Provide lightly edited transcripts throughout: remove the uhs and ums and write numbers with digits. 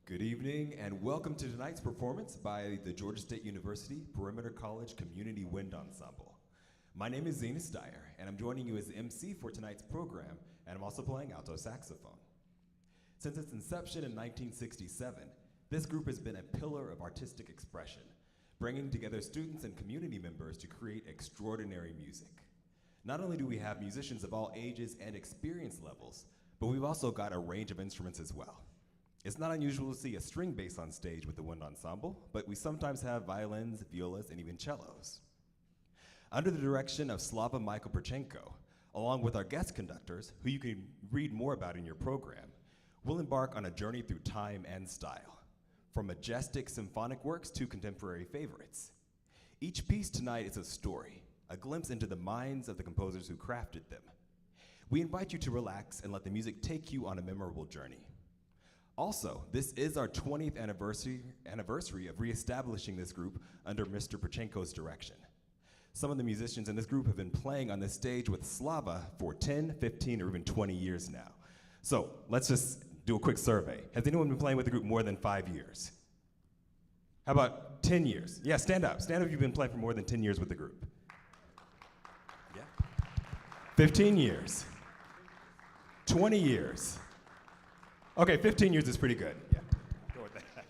Good evening and welcome to tonight's performance by the Georgia State University Perimeter College Community Wind Ensemble. My name is Zena Steyer and I'm joining you as the MC for tonight's program, and I'm also playing alto saxophone. Since its inception in 1967, this group has been a pillar of artistic expression, bringing together students and community members to create extraordinary music. Not only do we have musicians of all ages and experience levels, but we've also got a range of instruments as well. It's not unusual to see a string bass on stage with the wind ensemble, but we sometimes have violins, violas, and even cellos. Under the direction of Slava Michael Prudchenko, along with our guest conductors, who you can read more about in your program, we'll embark on a journey through time and style, from majestic symphonic works to contemporary favorites. Each piece tonight is a story, a glimpse into the minds of the composers who crafted them. We invite you to relax and let the music take you on a memorable journey. Also, this is our 20th anniversary of reestablishing this group under Mr. Prudchenko's direction. Some of the musicians in this group have been playing on this stage with Slava for 10, 15, or even 20 years now. So let's just do a quick survey. Has anyone been playing with the group more than 5 years? How about 10 years? Yeah, stand up. Stand up if you've been playing for more than 10 years with the group. Yeah. 15 years. 20 years. Okay, 15 years is pretty good. Yeah, go with that.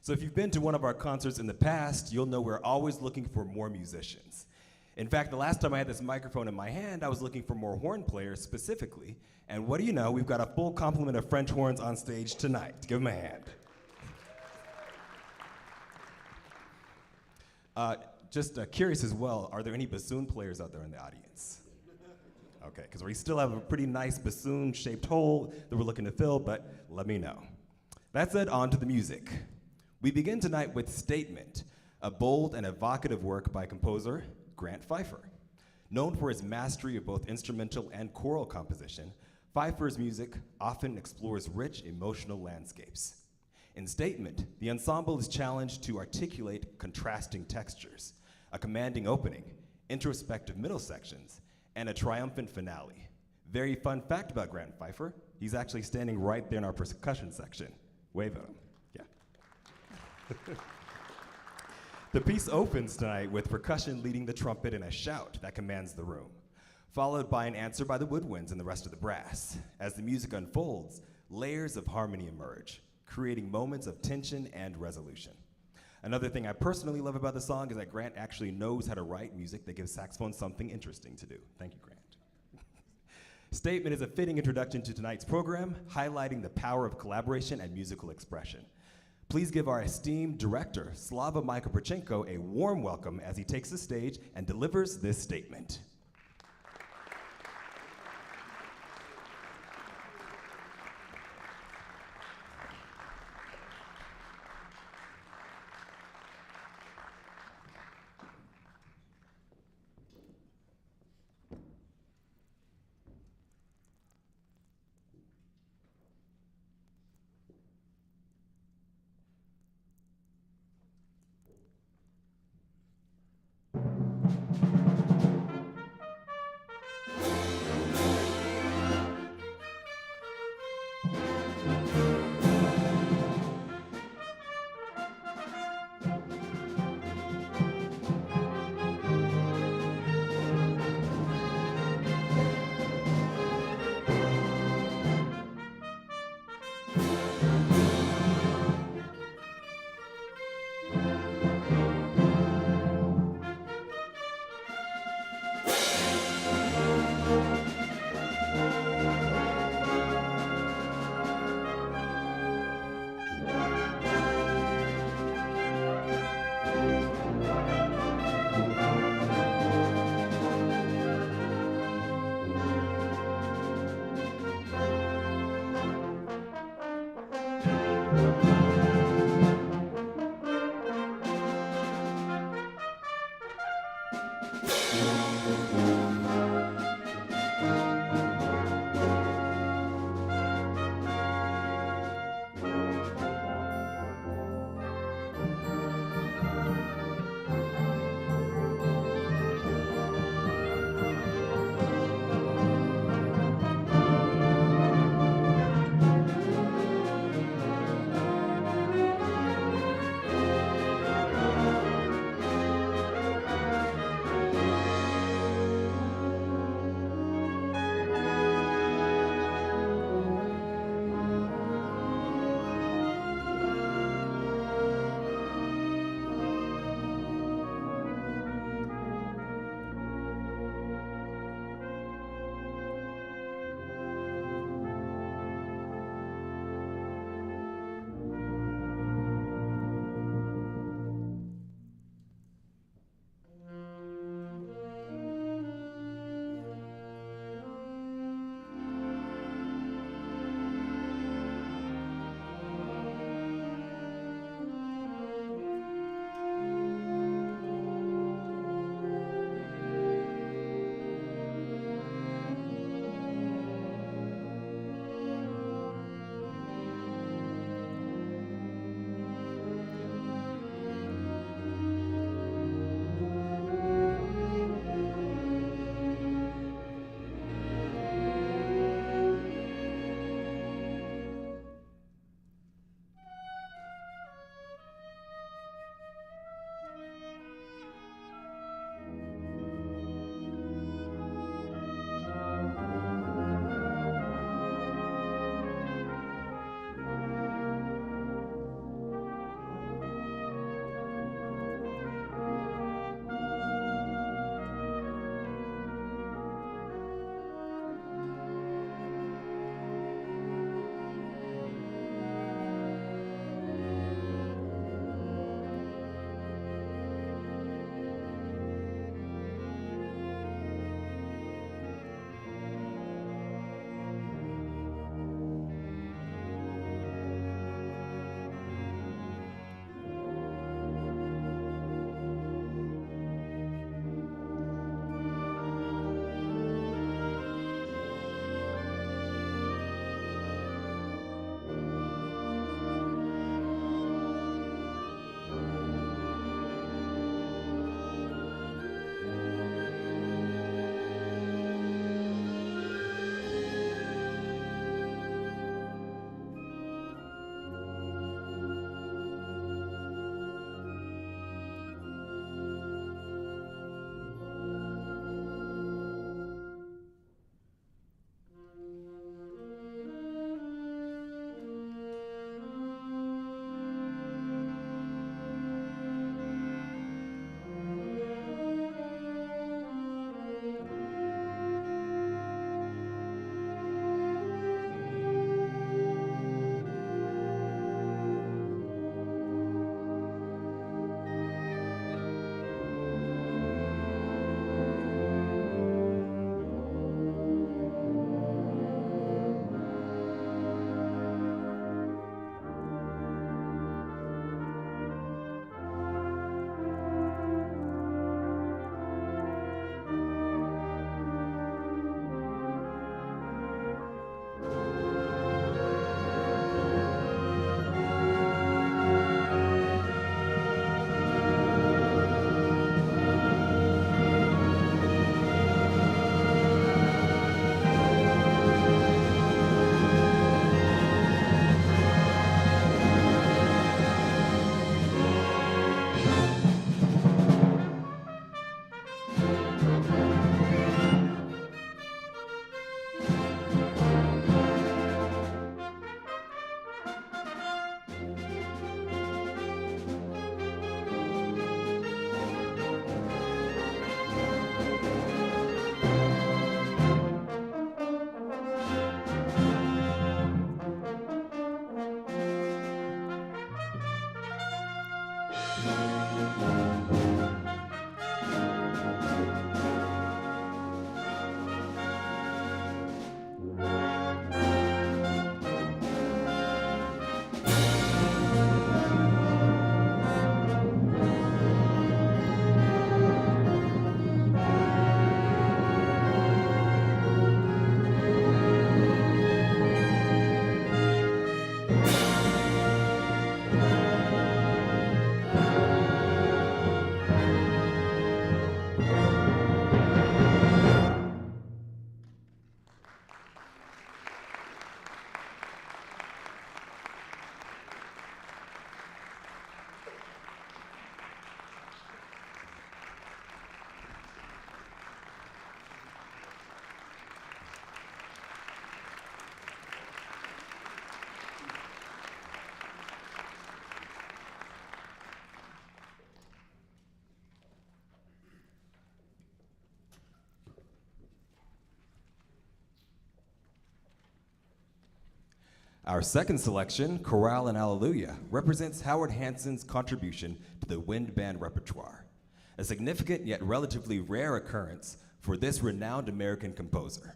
So if you've been to one of our concerts in the past, you'll know we're always looking for more musicians. In fact, the last time I had this microphone in my hand, I was looking for more horn players specifically. And what do you know, we've got a full complement of French horns on stage tonight. Give them a hand. Just curious as well, are there any bassoon players out there in the audience? Okay, because we still have a pretty nice bassoon-shaped hole that we're looking to fill, but let me know. That said, on to the music. We begin tonight with Statement, a bold and evocative work by composer Grant Pfeifer. Known for his mastery of both instrumental and choral composition, Pfeiffer's music often explores rich emotional landscapes. In Statement, the ensemble is challenged to articulate contrasting textures, a commanding opening, introspective middle sections, and a triumphant finale. Very fun fact about Grant Pfeifer, he's actually standing right there in our percussion section. Wave at him, yeah. The piece opens tonight with percussion leading the trumpet in a shout that commands the room, followed by an answer by the woodwinds and the rest of the brass. As the music unfolds, layers of harmony emerge, creating moments of tension and resolution. Another thing I personally love about the song is that Grant actually knows how to write music that gives saxophone something interesting to do. Thank you, Grant. Statement is a fitting introduction to tonight's program, highlighting the power of collaboration and musical expression. Please give our esteemed director, Slava Michael Prudchenko, a warm welcome as he takes the stage and delivers this statement. Our second selection, Chorale and Alleluia, represents Howard Hanson's contribution to the wind band repertoire, a significant yet relatively rare occurrence for this renowned American composer.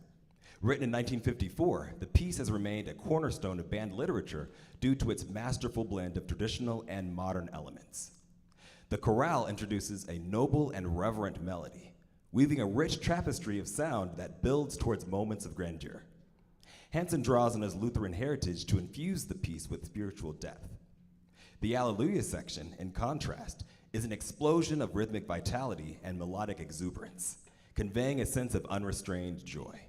Written in 1954, the piece has remained a cornerstone of band literature due to its masterful blend of traditional and modern elements. The chorale introduces a noble and reverent melody, weaving a rich tapestry of sound that builds towards moments of grandeur. Hanson draws on his Lutheran heritage to infuse the piece with spiritual depth. The Alleluia section, in contrast, is an explosion of rhythmic vitality and melodic exuberance, conveying a sense of unrestrained joy.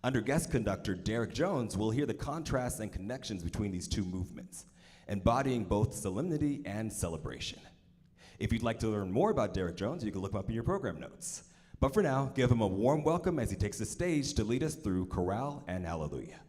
Under guest conductor Derrick Jones, we'll hear the contrasts and connections between these two movements, embodying both solemnity and celebration. If you'd like to learn more about Derrick Jones, you can look him up in your program notes. But for now, give him a warm welcome as he takes the stage to lead us through Chorale and Alleluia.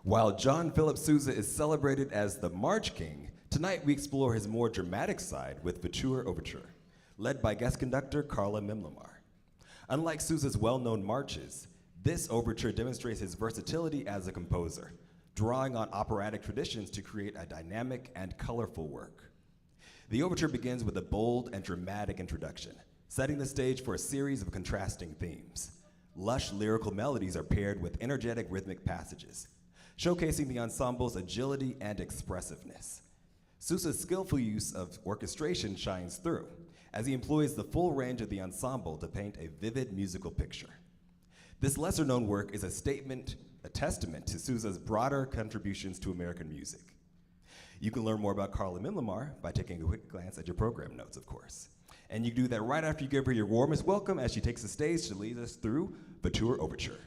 While John Philip Sousa is celebrated as the March King, tonight we explore his more dramatic side with Vautour Overture, led by guest conductor Carla Memmelaar. Unlike Sousa's well-known marches, this overture demonstrates his versatility as a composer, drawing on operatic traditions to create a dynamic and colorful work. The overture begins with a bold and dramatic introduction, setting the stage for a series of contrasting themes. Lush lyrical melodies are paired with energetic rhythmic passages, showcasing the ensemble's agility and expressiveness. Sousa's skillful use of orchestration shines through, as he employs the full range of the ensemble to paint a vivid musical picture. This lesser-known work is a testament to Sousa's broader contributions to American music. You can learn more about Carla Memmelaar by taking a quick glance at your program notes, of course. And you can do that right after you give her your warmest welcome as she takes the stage to lead us through Vautour Overture.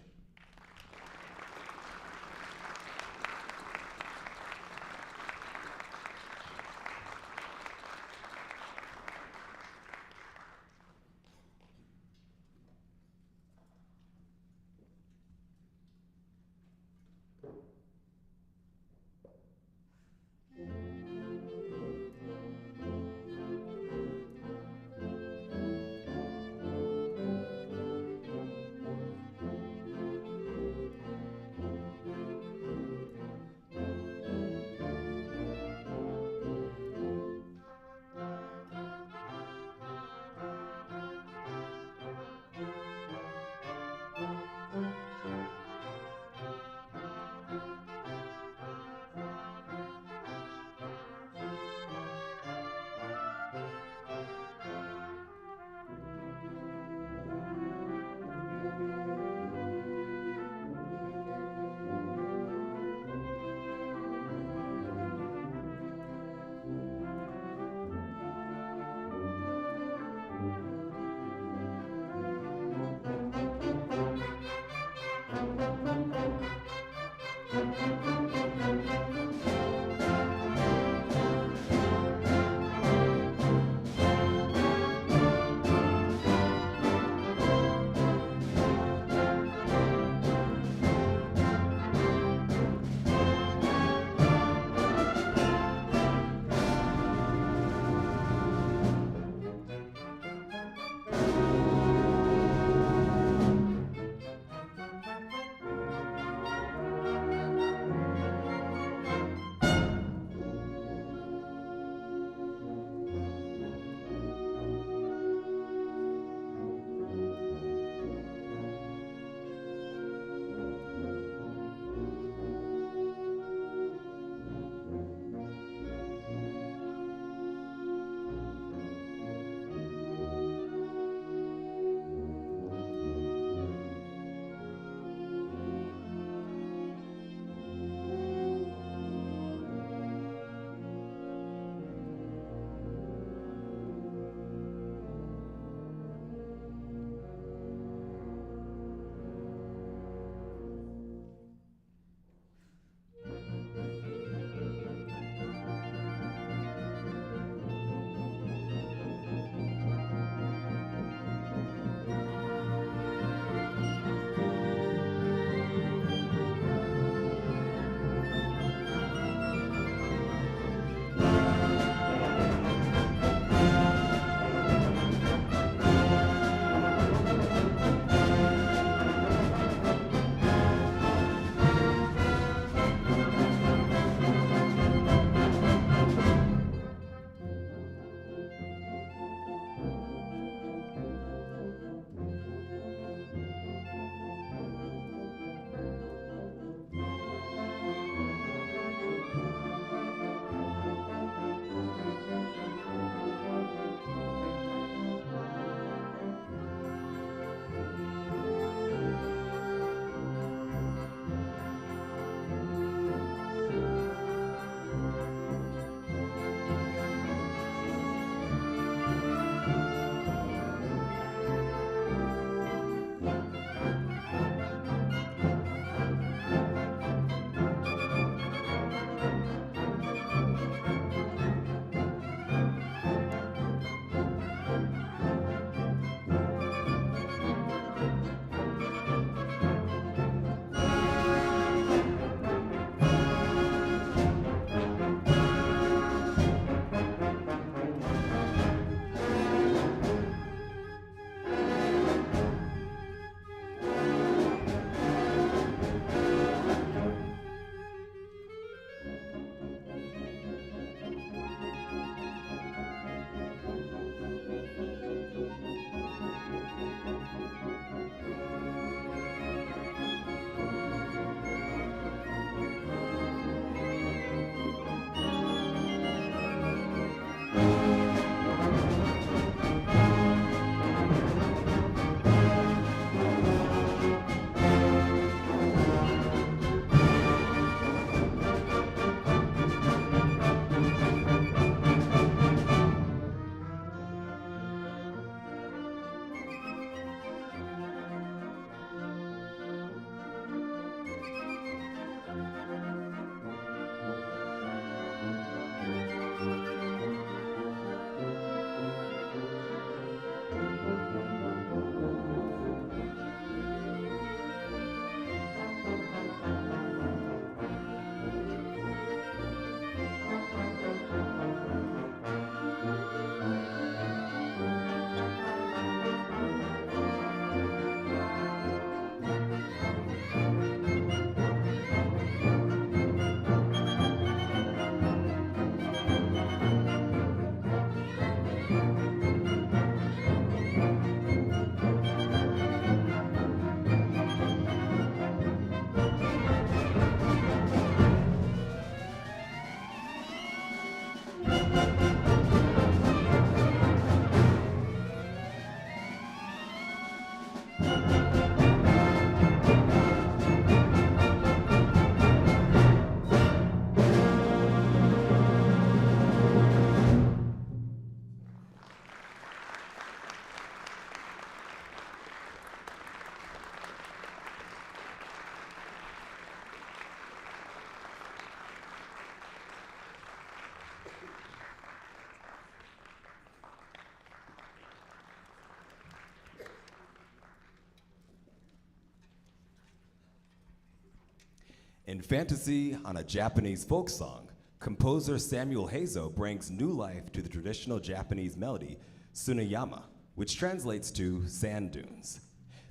In Fantasy on a Japanese folk song, composer Samuel Hazo brings new life to the traditional Japanese melody, Tsuneyama, which translates to sand dunes.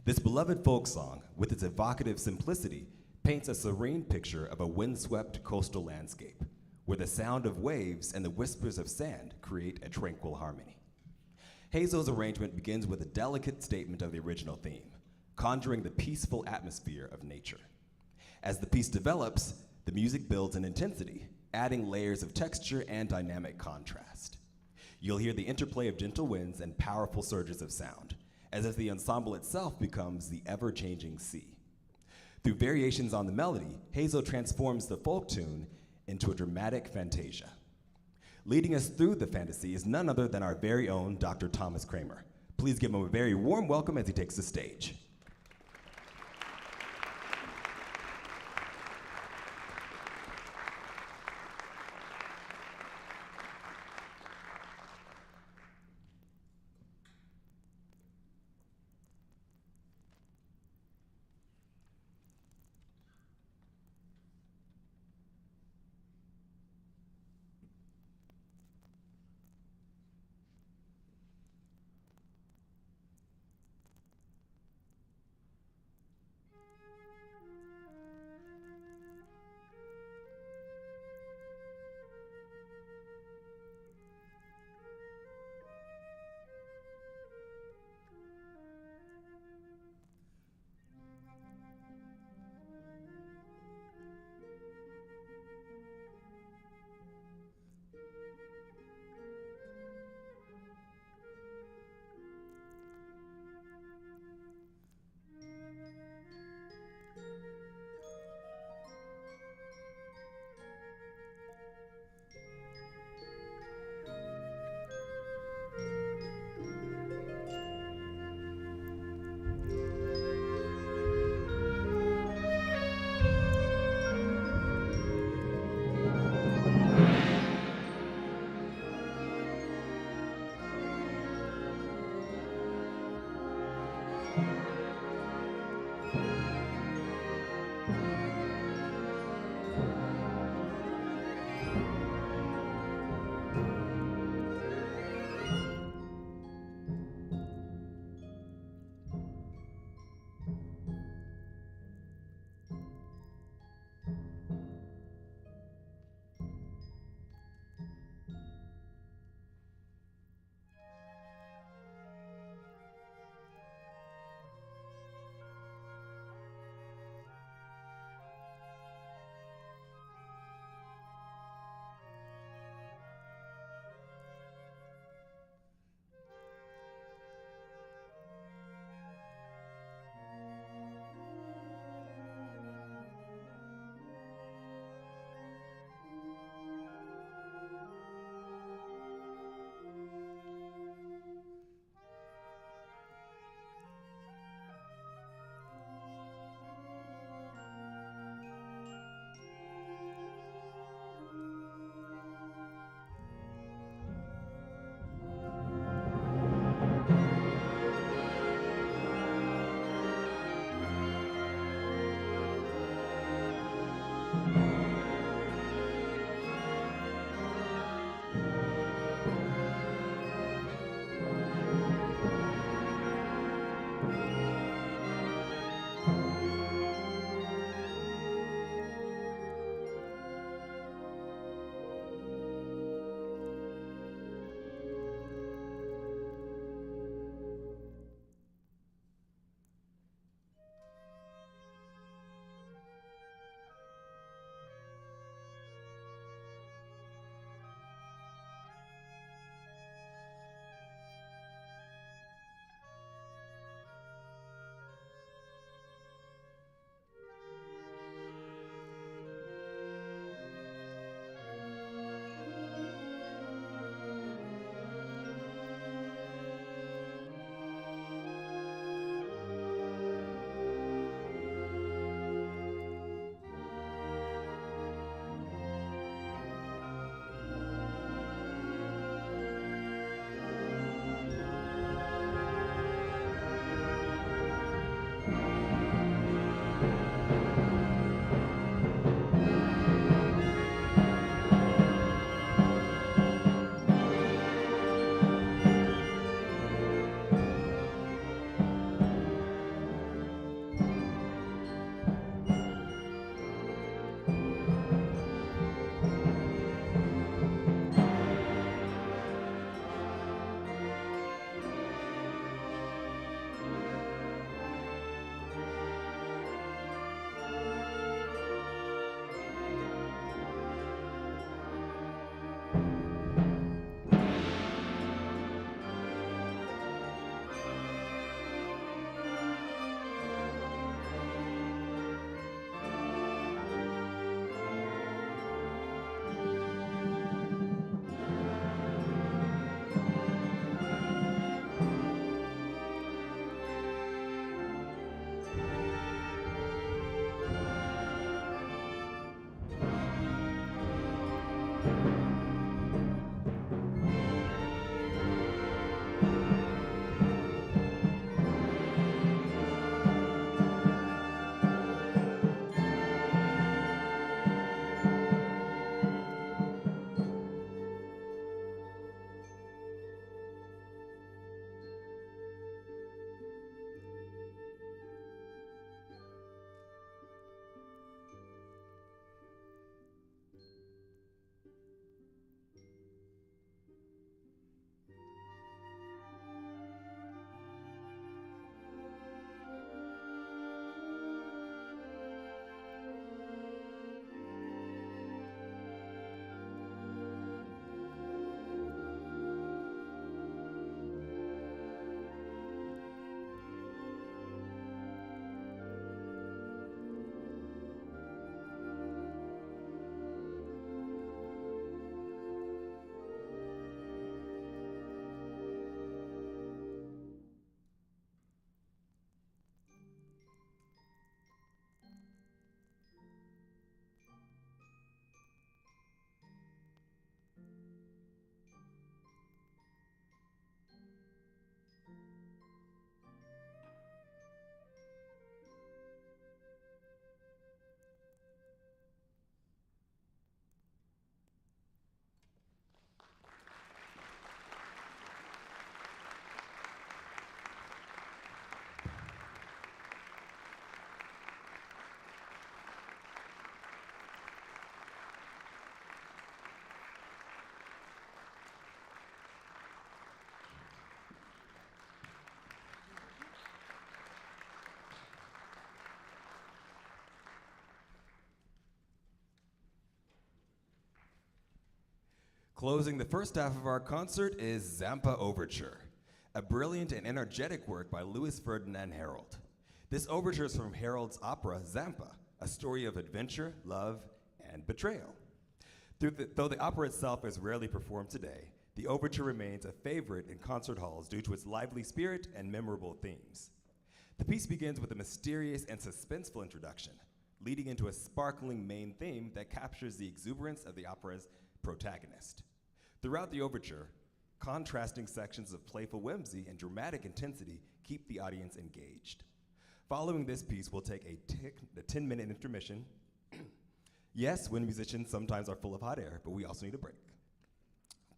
This beloved folk song, with its evocative simplicity, paints a serene picture of a windswept coastal landscape, where the sound of waves and the whispers of sand create a tranquil harmony. Hazo's arrangement begins with a delicate statement of the original theme, conjuring the peaceful atmosphere of nature. As the piece develops, the music builds in intensity, adding layers of texture and dynamic contrast. You'll hear the interplay of gentle winds and powerful surges of sound, as if the ensemble itself becomes the ever-changing sea. Through variations on the melody, Hazo transforms the folk tune into a dramatic fantasia. Leading us through the fantasy is none other than our very own Dr. Thomas Cremer. Please give him a very warm welcome as he takes the stage. Closing the first half of our concert is Zampa Overture, a brilliant and energetic work by Louis Ferdinand Herold. This overture is from Herold's opera Zampa, a story of adventure, love, and betrayal. Though the opera itself is rarely performed today, the overture remains a favorite in concert halls due to its lively spirit and memorable themes. The piece begins with a mysterious and suspenseful introduction, leading into a sparkling main theme that captures the exuberance of the opera's protagonist. Throughout the overture, contrasting sections of playful whimsy and dramatic intensity keep the audience engaged. Following this piece, we'll take a 10-minute intermission. Yes, wind musicians sometimes are full of hot air, but we also need a break.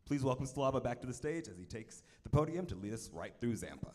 Please welcome Slava back to the stage as he takes the podium to lead us right through Zampa.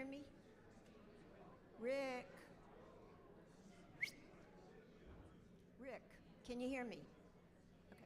hear me? Rick. Rick, can you hear me? Okay.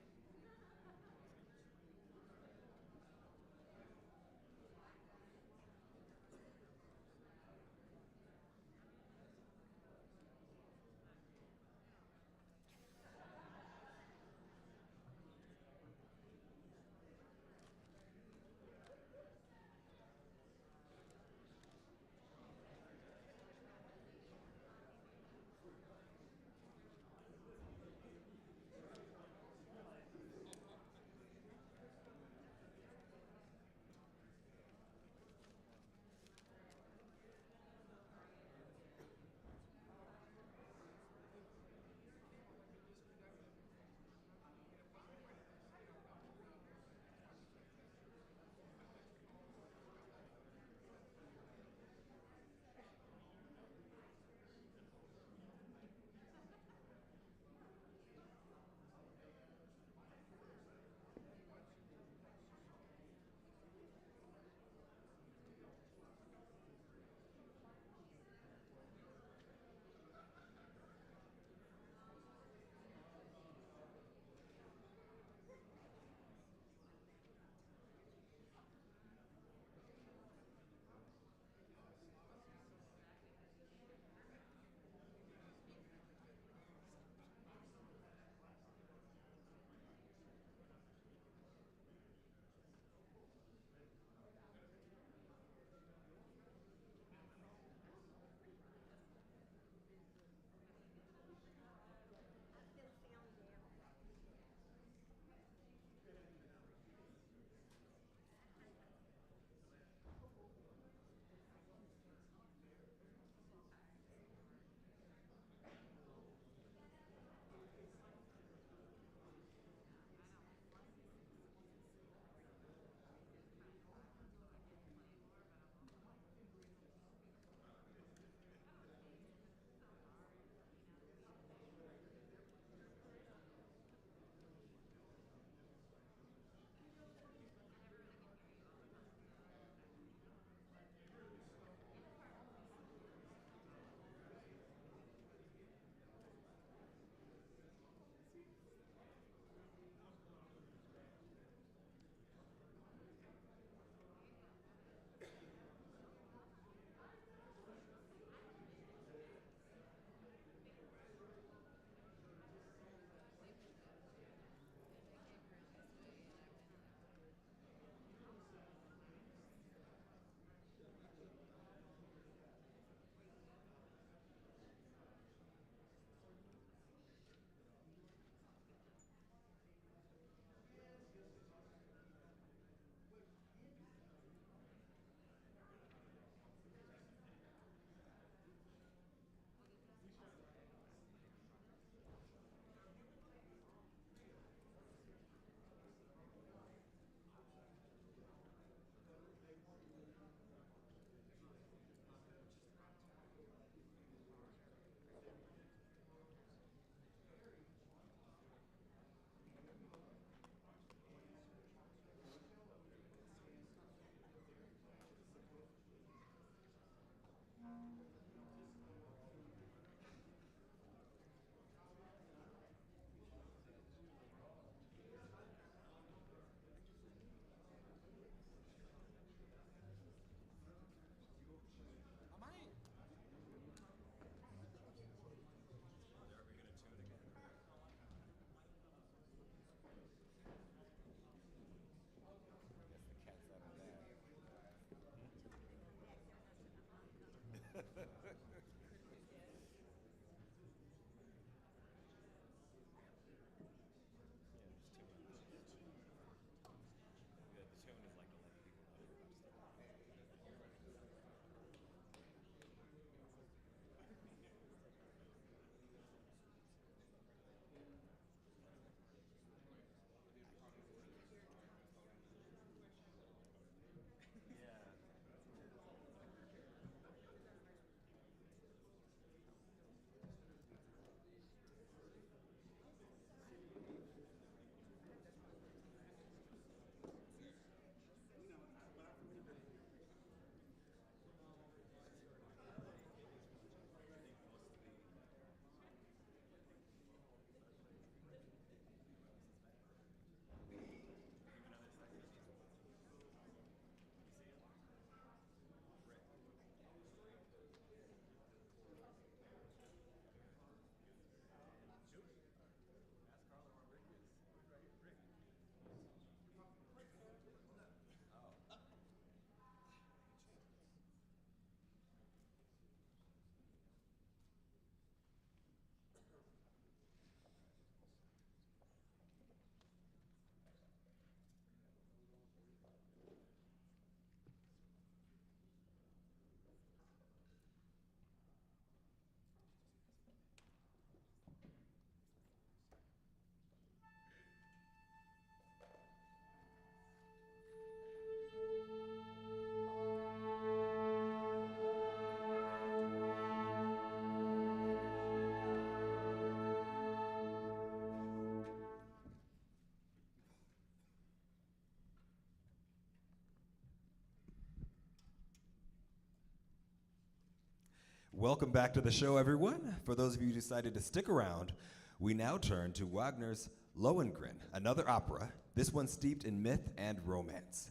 Welcome back to the show, everyone. For those of you who decided to stick around, we now turn to Wagner's Lohengrin, another opera, this one steeped in myth and romance.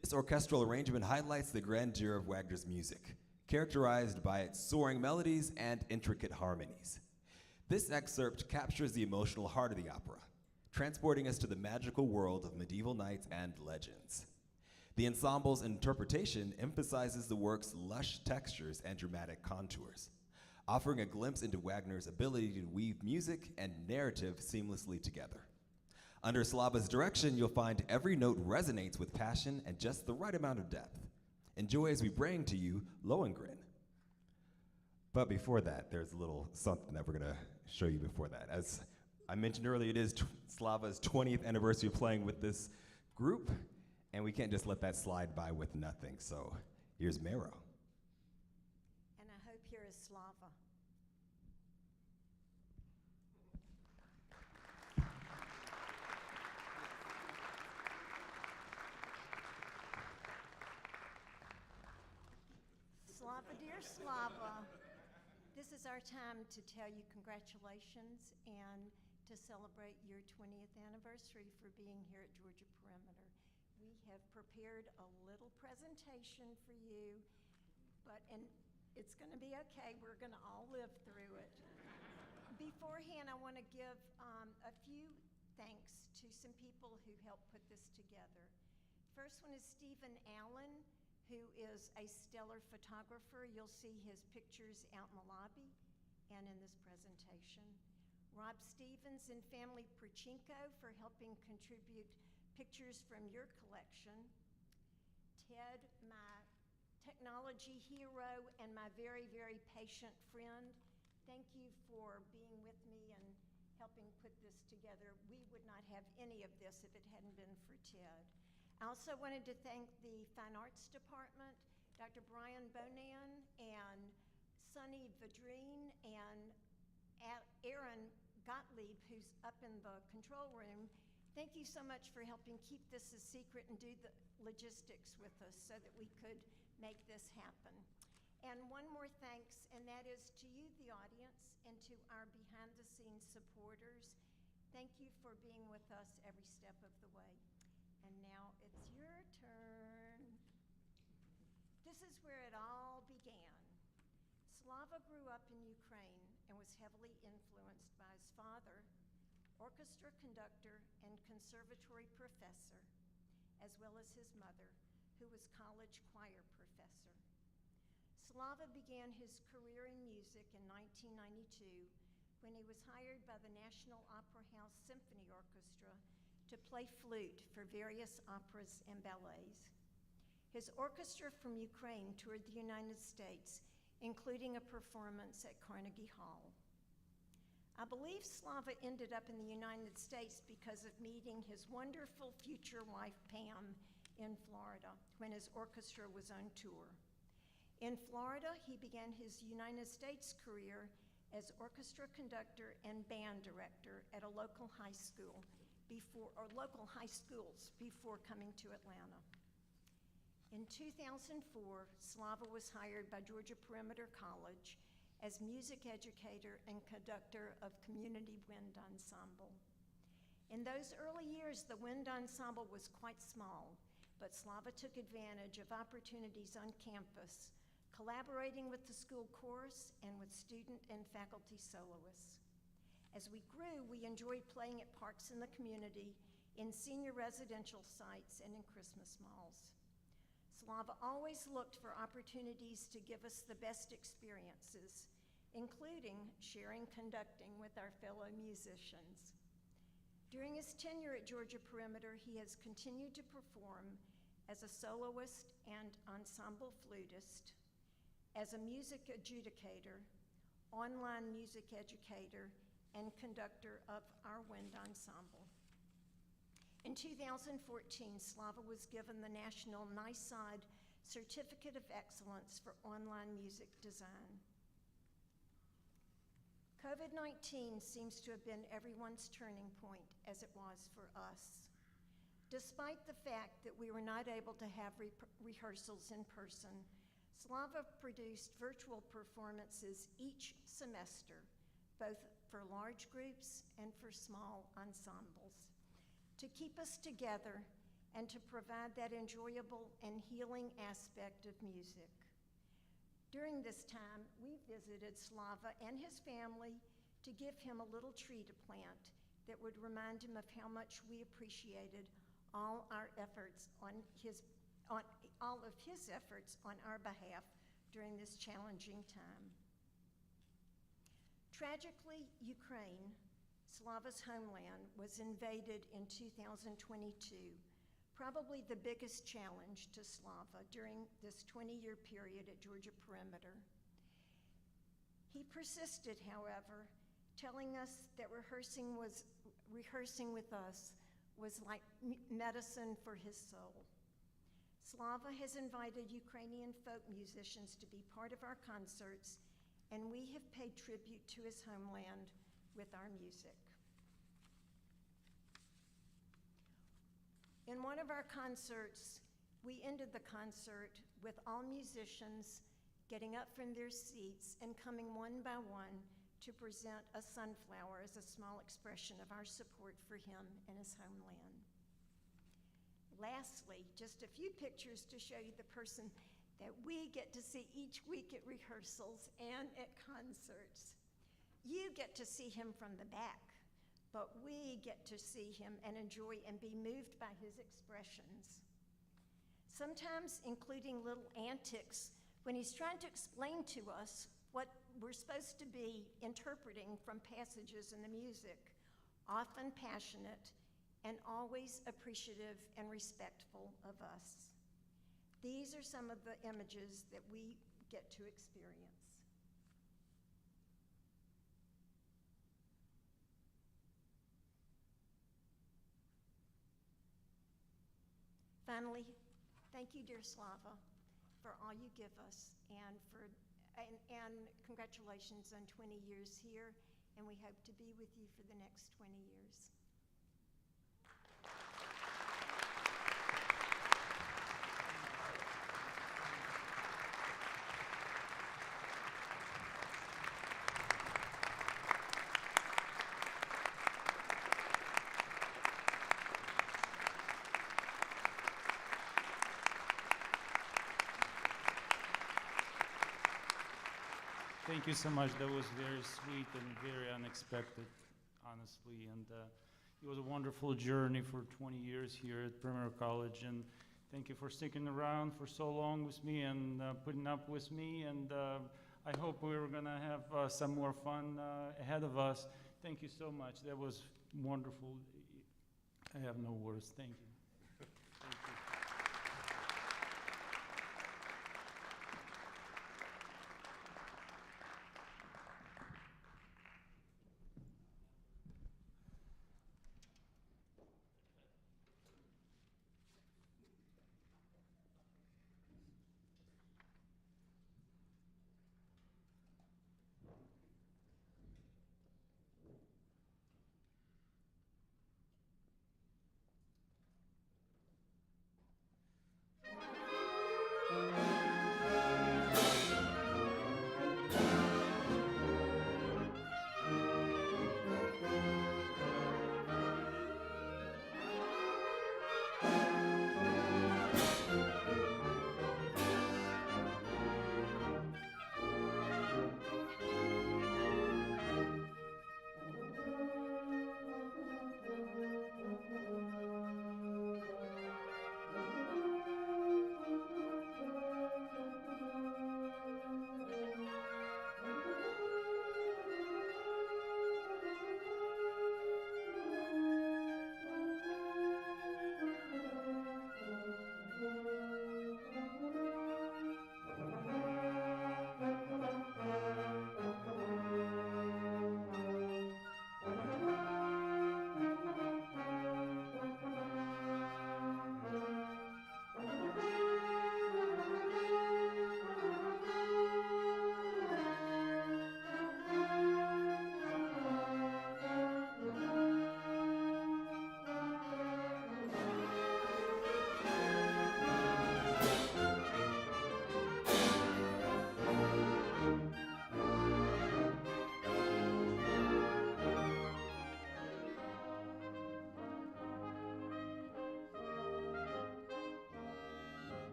This orchestral arrangement highlights the grandeur of Wagner's music, characterized by its soaring melodies and intricate harmonies. This excerpt captures the emotional heart of the opera, transporting us to the magical world of medieval knights and legends. The ensemble's interpretation emphasizes the work's lush textures and dramatic contours, offering a glimpse into Wagner's ability to weave music and narrative seamlessly together. Under Slava's direction, you'll find every note resonates with passion and just the right amount of depth. Enjoy as we bring to you Lohengrin. But before that, there's a little something that we're gonna show you before that. As I mentioned earlier, it is Slava's 20th anniversary of playing with this group, and we can't just let that slide by with nothing. So here's Mero. And I hope here is Slava. Slava, dear Slava, this is our time to tell you congratulations and to celebrate your 20th anniversary for being here at Georgia Perimeter. We have prepared a little presentation for you, and it's going to be okay. We're going to all live through it. Beforehand, I want to give a few thanks to some people who helped put this together. First one is Stephen Allen, who is a stellar photographer. You'll see his pictures out in the lobby and in this presentation. Rob Stevens and family Prudchenko for helping contribute pictures from your collection. Ted, my technology hero and my very, very patient friend, thank you for being with me and helping put this together. We would not have any of this if it hadn't been for Ted. I also wanted to thank the Fine Arts Department, Dr. Brian Bonan and Sunny Vadrine and Aaron Gottlieb, who's up in the control room. Thank you so much for helping keep this a secret and do the logistics with us so that we could make this happen. And one more thanks, and that is to you, the audience, and to our behind-the-scenes supporters. Thank you for being with us every step of the way. And now it's your turn. This is where it all began. Slava grew up in Ukraine and was heavily influenced by his father, orchestra conductor and conservatory professor, as well as his mother, who was college choir professor. Slava began his career in music in 1992 when he was hired by the National Opera House Symphony Orchestra to play flute for various operas and ballets. His orchestra from Ukraine toured the United States, including a performance at Carnegie Hall. I believe Slava ended up in the United States because of meeting his wonderful future wife, Pam, in Florida when his orchestra was on tour. In Florida, he began his United States career as orchestra conductor and band director at a local high school local high schools before coming to Atlanta. In 2004, Slava was hired by Georgia Perimeter College as music educator and conductor of Community Wind Ensemble. In those early years, the wind ensemble was quite small, but Slava took advantage of opportunities on campus, collaborating with the school chorus and with student and faculty soloists. As we grew, we enjoyed playing at parks in the community, in senior residential sites, and in Christmas malls. Slava always looked for opportunities to give us the best experiences, including sharing conducting with our fellow musicians. During his tenure at Georgia Perimeter, he has continued to perform as a soloist and ensemble flutist, as a music adjudicator, online music educator, and conductor of our wind ensemble. In 2014, Slava was given the National NYSOD Certificate of Excellence for Online Music Design. COVID-19 seems to have been everyone's turning point, as it was for us. Despite the fact that we were not able to have rehearsals in person, Slava produced virtual performances each semester, both for large groups and for small ensembles, to keep us together and to provide that enjoyable and healing aspect of music. During this time, we visited Slava and his family to give him a little tree to plant that would remind him of how much we appreciated all of his efforts on our behalf during this challenging time. Tragically, Ukraine, Slava's homeland, was invaded in 2022, probably the biggest challenge to Slava during this 20-year period at Georgia Perimeter. He persisted, however, telling us that rehearsing with us was like medicine for his soul. Slava has invited Ukrainian folk musicians to be part of our concerts, and we have paid tribute to his homeland with our music. In one of our concerts, we ended the concert with all musicians getting up from their seats and coming one by one to present a sunflower as a small expression of our support for him and his homeland. Lastly, just a few pictures to show you the person that we get to see each week at rehearsals and at concerts. You get to see him from the back, but we get to see him and enjoy and be moved by his expressions. Sometimes including little antics when he's trying to explain to us what we're supposed to be interpreting from passages in the music, often passionate and always appreciative and respectful of us. These are some of the images that we get to experience. Finally, thank you, dear Slava, for all you give us, and congratulations on 20 years here, and we hope to be with you for the next 20 years. Thank you so much. That was very sweet and very unexpected, honestly. And it was a wonderful journey for 20 years here at Perimeter College. And thank you for sticking around for so long with me and putting up with me. And I hope we're going to have some more fun ahead of us. Thank you so much. That was wonderful. I have no words. Thank you. Thank you.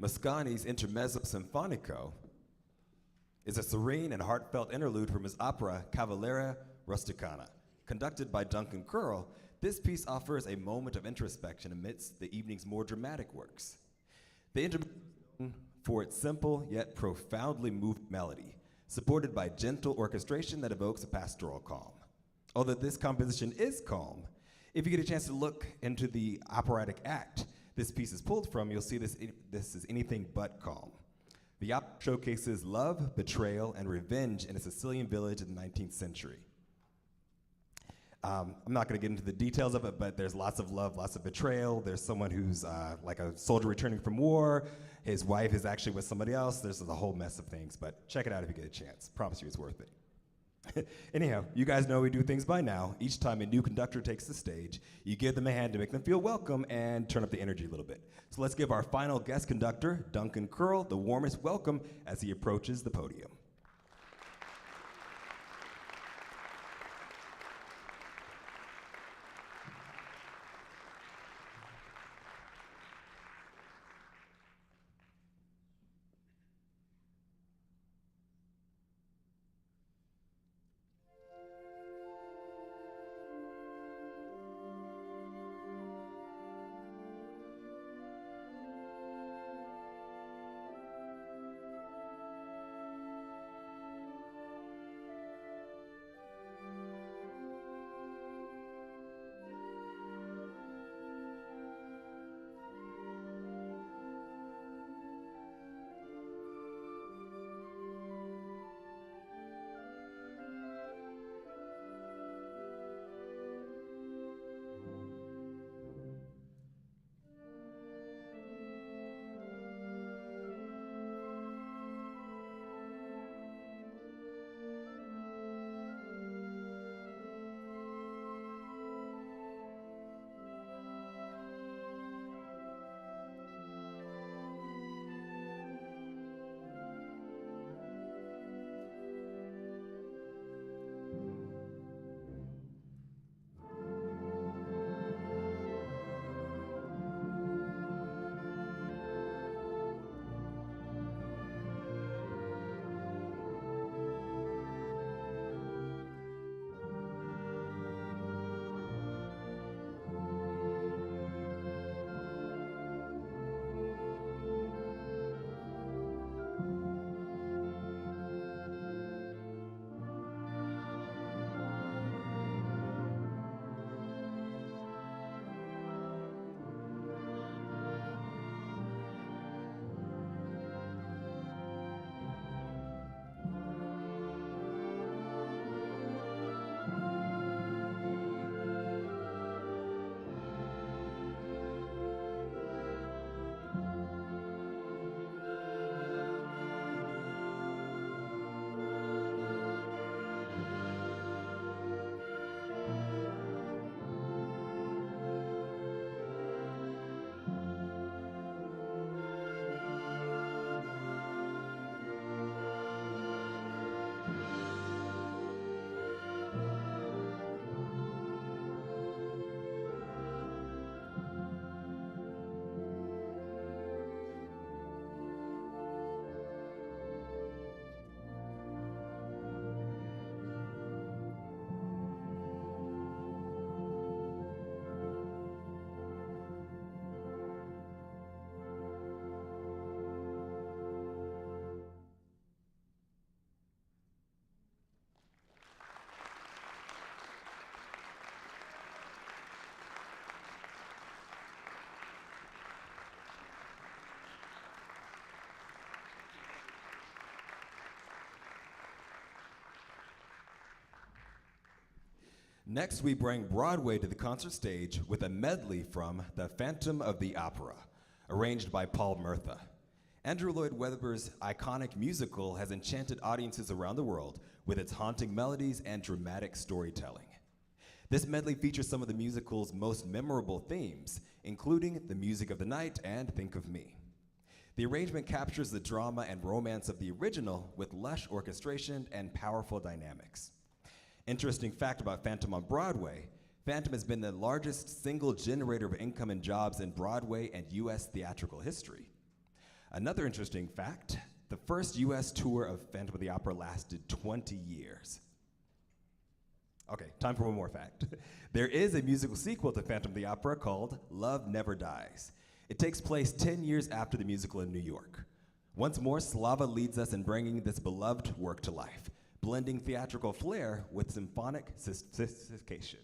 Mascagni's Intermezzo Sinfonico is a serene and heartfelt interlude from his opera Cavalleria Rusticana. Conducted by Duncan Curl, this piece offers a moment of introspection amidst the evening's more dramatic works. The Intermezzo is known for its simple yet profoundly moving melody, supported by gentle orchestration that evokes a pastoral calm. Although this composition is calm, if you get a chance to look into the operatic act this piece is pulled from, you'll see this is anything but calm. The opera showcases love, betrayal, and revenge in a Sicilian village in the 19th century. I'm not going to get into the details of it, but there's lots of love, lots of betrayal. There's someone who's like a soldier returning from war. His wife is actually with somebody else. There's a whole mess of things, but check it out if you get a chance. Promise you it's worth it. Anyhow, you guys know we do things by now. Each time a new conductor takes the stage, you give them a hand to make them feel welcome and turn up the energy a little bit. So let's give our final guest conductor, Duncan Curl, the warmest welcome as he approaches the podium. Next, we bring Broadway to the concert stage with a medley from The Phantom of the Opera, arranged by Paul Murtha. Andrew Lloyd Webber's iconic musical has enchanted audiences around the world with its haunting melodies and dramatic storytelling. This medley features some of the musical's most memorable themes, including The Music of the Night and Think of Me. The arrangement captures the drama and romance of the original with lush orchestration and powerful dynamics. Interesting fact about Phantom on Broadway, Phantom has been the largest single generator of income and jobs in Broadway and US theatrical history. Another interesting fact, the first US tour of Phantom of the Opera lasted 20 years. Okay, time for one more fact. There is a musical sequel to Phantom of the Opera called Love Never Dies. It takes place 10 years after the musical in New York. Once more, Slava leads us in bringing this beloved work to life, blending theatrical flair with symphonic sophistication.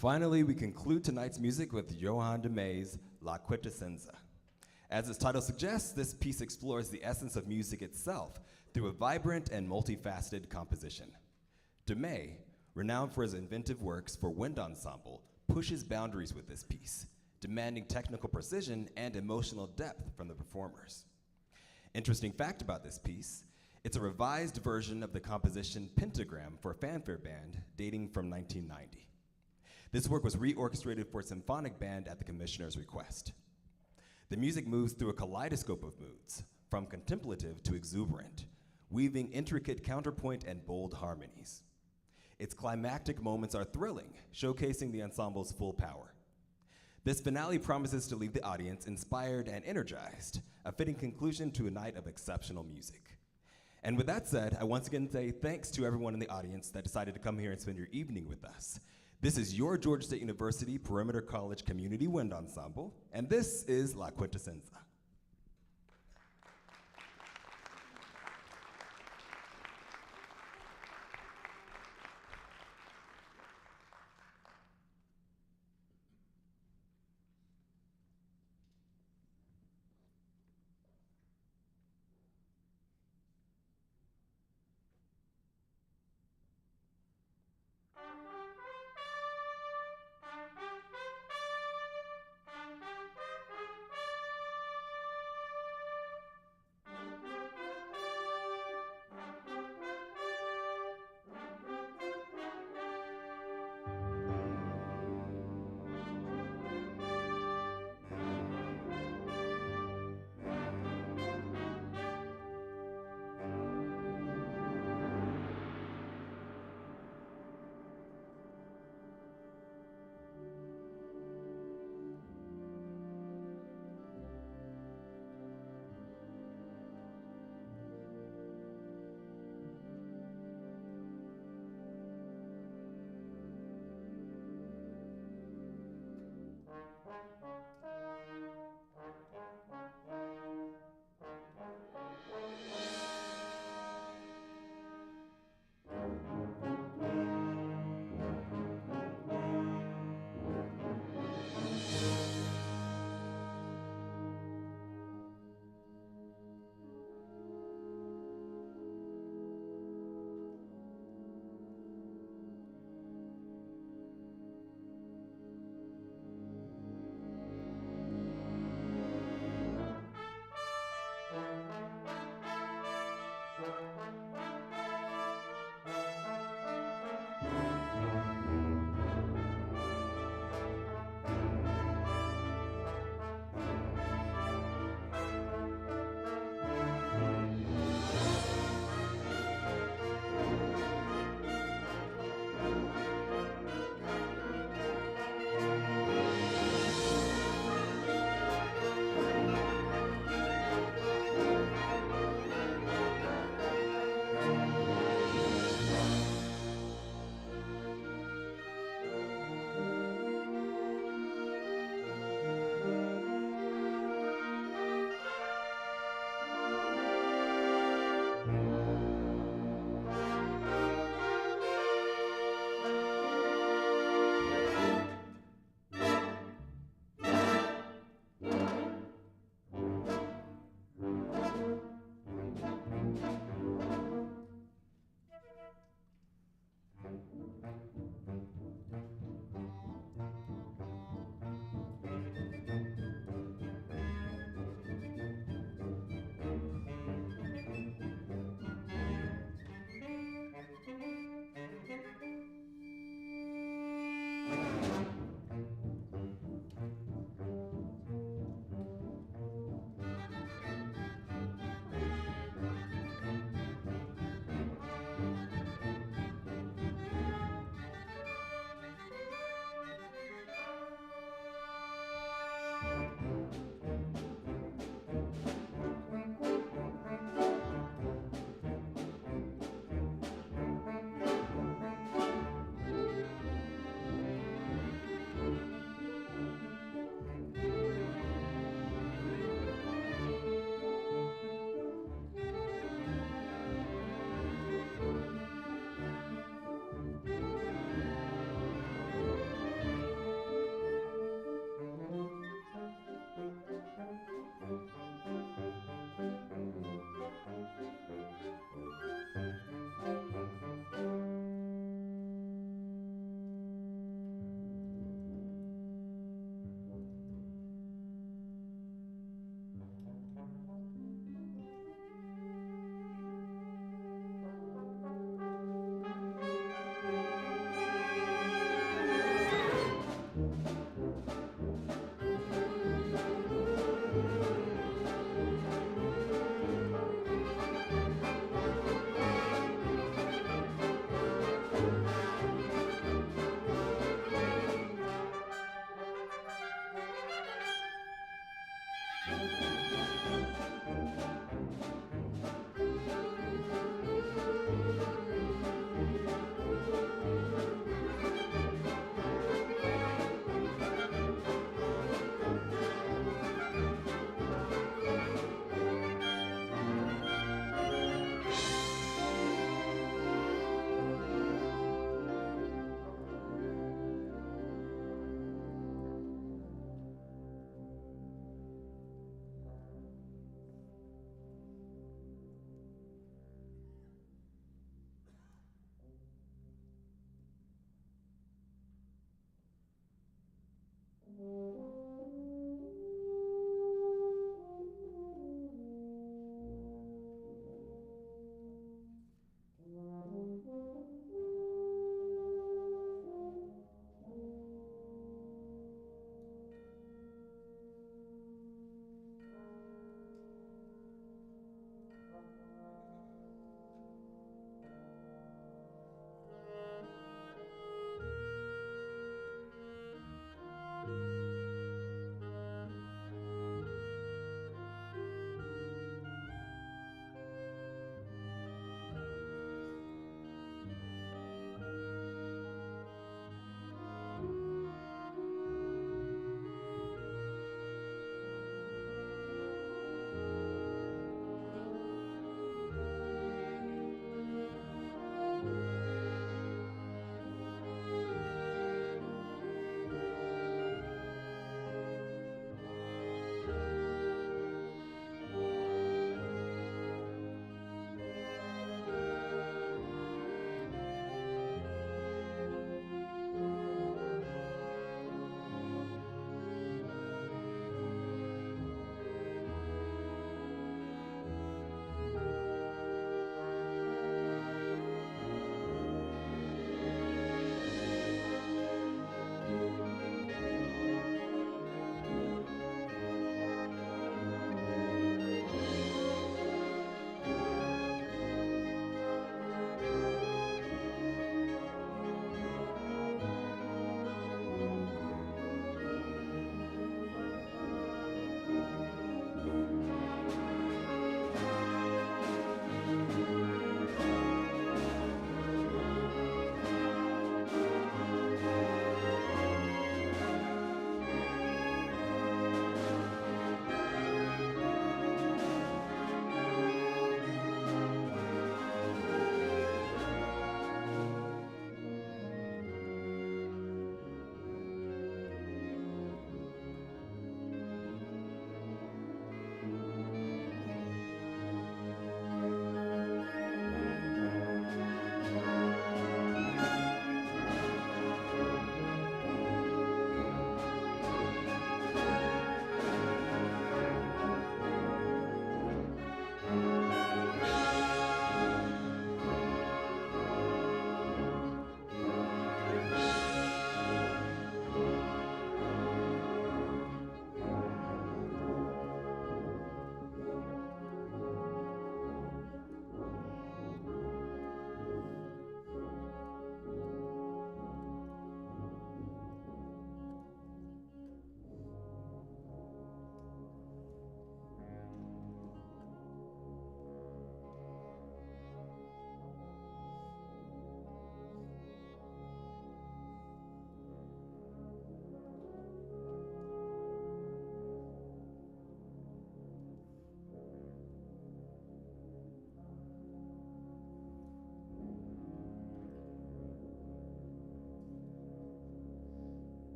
Finally, we conclude tonight's music with Johann de Meij's La Quintessenza. As its title suggests, this piece explores the essence of music itself through a vibrant and multifaceted composition. De Meij, renowned for his inventive works for wind ensemble, pushes boundaries with this piece, demanding technical precision and emotional depth from the performers. Interesting fact about this piece, it's a revised version of the composition Pentagram for a fanfare band dating from 1990. This work was reorchestrated for a symphonic band at the commissioner's request. The music moves through a kaleidoscope of moods, from contemplative to exuberant, weaving intricate counterpoint and bold harmonies. Its climactic moments are thrilling, showcasing the ensemble's full power. This finale promises to leave the audience inspired and energized, a fitting conclusion to a night of exceptional music. And with that said, I once again say thanks to everyone in the audience that decided to come here and spend your evening with us. This is your Georgia State University Perimeter College Community Wind Ensemble, and this is La Quintessenza.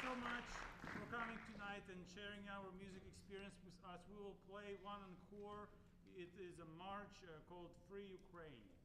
so much for coming tonight and sharing our music experience with us. We will play one encore. It is a march called Free Ukraine.